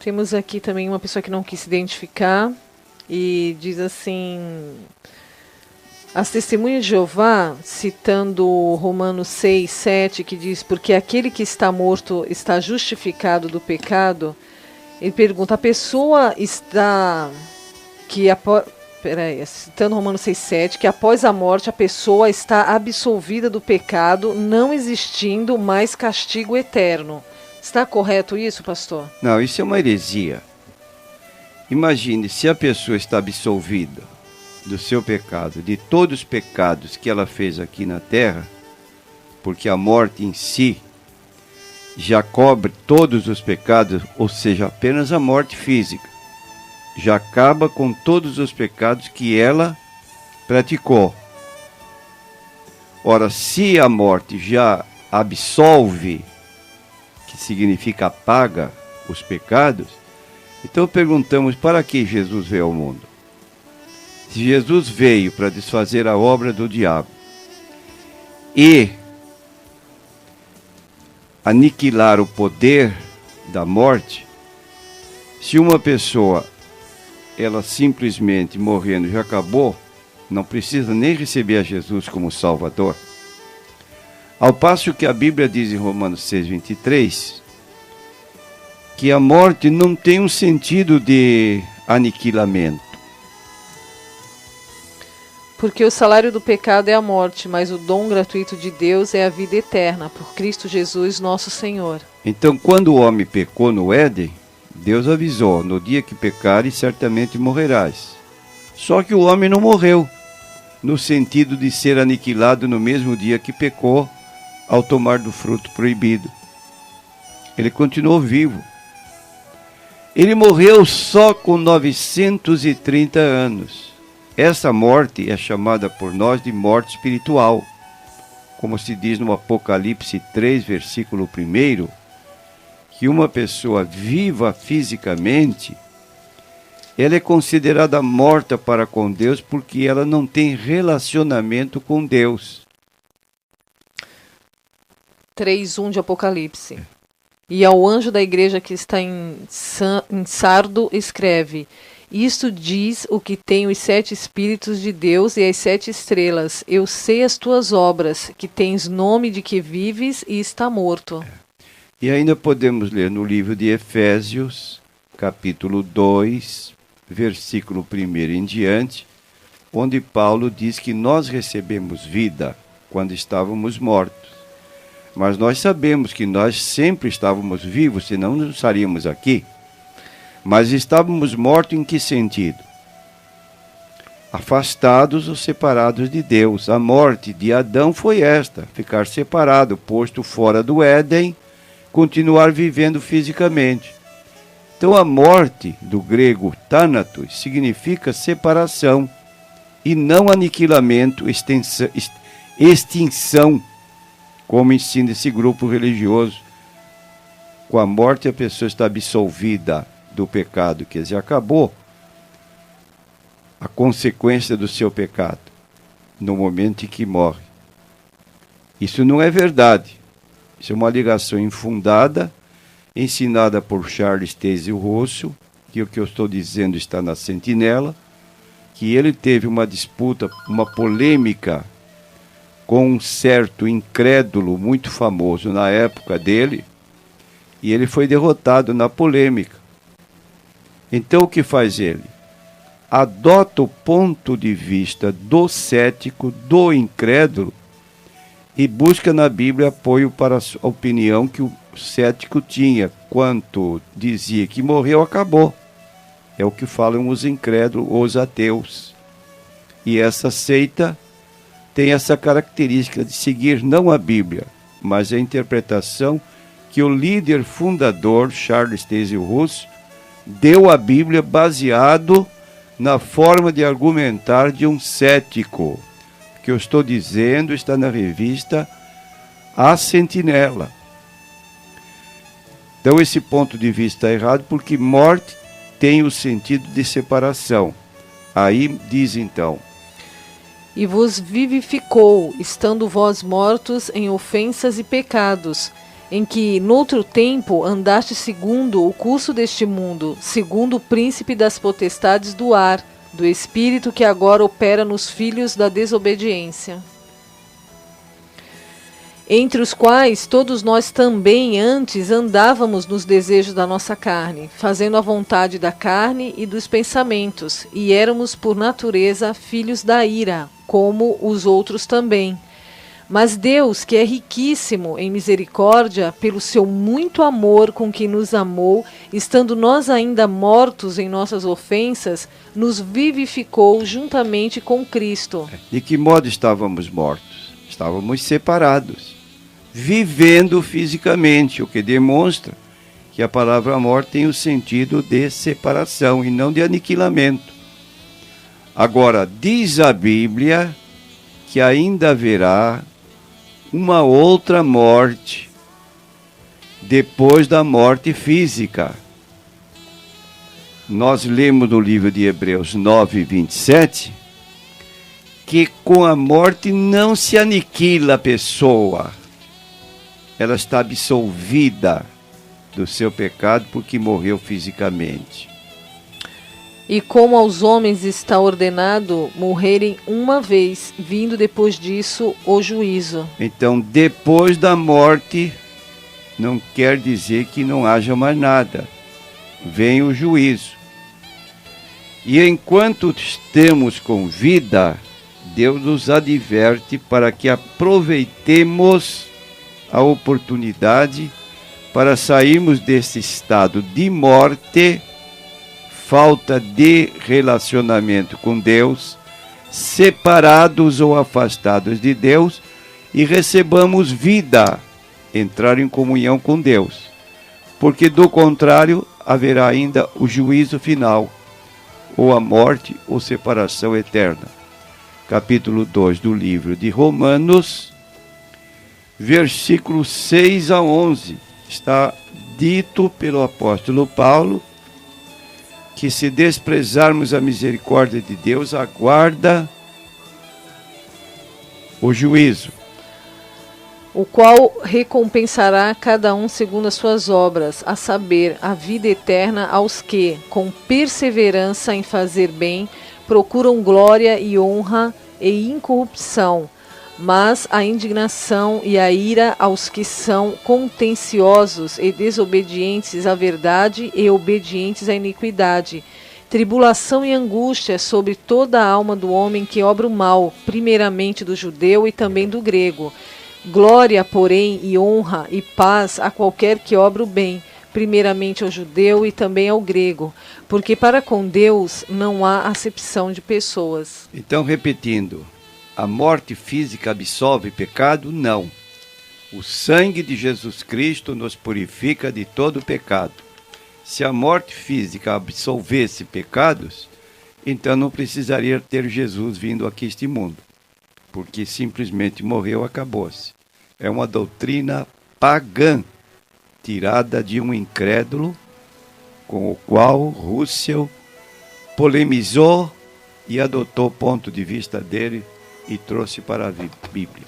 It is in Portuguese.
Temos aqui também uma pessoa que não quis se identificar e diz assim: as testemunhas de Jeová, citando Romanos 6, 7, que diz: porque aquele que está morto está justificado do pecado. Ele pergunta: a pessoa está... citando Romanos 6, 7, que após a morte a pessoa está absolvida do pecado, não existindo mais castigo eterno. Está correto isso, pastor? Não, isso é uma heresia. Imagine, se a pessoa está absolvida do seu pecado, de todos os pecados que ela fez aqui na terra, porque a morte em si já cobre todos os pecados, ou seja, apenas a morte física, já acaba com todos os pecados que ela praticou. Ora, se a morte já absolve, que significa apaga os pecados, então perguntamos: para que Jesus veio ao mundo? Se Jesus veio para desfazer a obra do diabo e aniquilar o poder da morte, se uma pessoa, ela simplesmente morrendo já acabou, não precisa nem receber a Jesus como Salvador. Ao passo que a Bíblia diz em Romanos 6, 23, que a morte não tem um sentido de aniquilamento. Porque o salário do pecado é a morte, mas o dom gratuito de Deus é a vida eterna, por Cristo Jesus, nosso Senhor. Então, quando o homem pecou no Éden, Deus avisou: no dia que pecares, certamente morrerás. Só que o homem não morreu, no sentido de ser aniquilado no mesmo dia que pecou, ao tomar do fruto proibido. Ele continuou vivo. Ele morreu só com 930 anos. Essa morte é chamada por nós de morte espiritual. Como se diz no Apocalipse 3, versículo 1, que uma pessoa viva fisicamente, ela é considerada morta para com Deus porque ela não tem relacionamento com Deus. 3:1 de Apocalipse. E ao anjo da igreja que está em Sardo escreve: isto diz o que tem os 7 Espíritos de Deus e as 7 estrelas. Eu sei as tuas obras, que tens nome de que vives e está morto. E ainda podemos ler no livro de Efésios, capítulo 2, versículo 1 em diante, onde Paulo diz que nós recebemos vida quando estávamos mortos. Mas nós sabemos que nós sempre estávamos vivos, senão não estaríamos aqui. Mas estávamos mortos em que sentido? Afastados ou separados de Deus. A morte de Adão foi esta: ficar separado, posto fora do Éden, continuar vivendo fisicamente. Então a morte, do grego thanatos, significa separação, e não aniquilamento, extinção, como ensina esse grupo religioso. Com a morte a pessoa está absolvida do pecado, quer dizer, acabou a consequência do seu pecado no momento em que morre. Isso não é verdade. Isso é uma alegação infundada, ensinada por Charles Taze Russell, que o que eu estou dizendo está na Sentinela, que ele teve uma disputa, uma polêmica com um certo incrédulo muito famoso na época dele, e ele foi derrotado na polêmica. Então o que faz ele? Adota o ponto de vista do cético, do incrédulo, e busca na Bíblia apoio para a opinião que o cético tinha, quanto dizia que morreu, acabou. É o que falam os incrédulos, os ateus. E essa seita tem essa característica de seguir não a Bíblia, mas a interpretação que o líder fundador, Charles Taze Russell, deu à Bíblia baseado na forma de argumentar de um cético. O que eu estou dizendo está na revista A Sentinela. Então esse ponto de vista é errado, porque morte tem o sentido de separação. Aí diz então: e vos vivificou, estando vós mortos em ofensas e pecados, em que, noutro tempo, andaste segundo o curso deste mundo, segundo o príncipe das potestades do ar, do espírito que agora opera nos filhos da desobediência, entre os quais todos nós também antes andávamos nos desejos da nossa carne, fazendo a vontade da carne e dos pensamentos, e éramos por natureza filhos da ira, como os outros também. Mas Deus, que é riquíssimo em misericórdia, pelo seu muito amor com que nos amou, estando nós ainda mortos em nossas ofensas, nos vivificou juntamente com Cristo. De que modo estávamos mortos? Estávamos separados, vivendo fisicamente, o que demonstra que a palavra morte tem o sentido de separação e não de aniquilamento. Agora, diz a Bíblia que ainda haverá uma outra morte depois da morte física. Nós lemos no livro de Hebreus 9, 27, que com a morte não se aniquila a pessoa. Ela está absolvida do seu pecado porque morreu fisicamente. E como aos homens está ordenado morrerem uma vez, vindo depois disso o juízo. Então, depois da morte, não quer dizer que não haja mais nada. Vem o juízo. E enquanto estamos com vida, Deus nos adverte para que aproveitemos a oportunidade para sairmos desse estado de morte, falta de relacionamento com Deus, separados ou afastados de Deus, e recebamos vida, entrar em comunhão com Deus. Porque do contrário, haverá ainda o juízo final, ou a morte ou separação eterna. Capítulo 2 do livro de Romanos, versículos 6 a 11, está dito pelo apóstolo Paulo que se desprezarmos a misericórdia de Deus, aguarda o juízo, o qual recompensará cada um segundo as suas obras, a saber, a vida eterna aos que, com perseverança em fazer bem, procuram glória e honra e incorrupção, mas a indignação e a ira aos que são contenciosos e desobedientes à verdade e obedientes à iniquidade. Tribulação e angústia sobre toda a alma do homem que obra o mal, primeiramente do judeu e também do grego. Glória, porém, e honra e paz a qualquer que obra o bem, primeiramente ao judeu e também ao grego, porque para com Deus não há acepção de pessoas. Então, repetindo, a morte física absolve pecado? Não. O sangue de Jesus Cristo nos purifica de todo pecado. Se a morte física absolvesse pecados, então não precisaria ter Jesus vindo aqui a este mundo, porque simplesmente morreu, acabou-se. É uma doutrina pagã, tirada de um incrédulo, com o qual Russell polemizou e adotou o ponto de vista dele e trouxe para a Bíblia.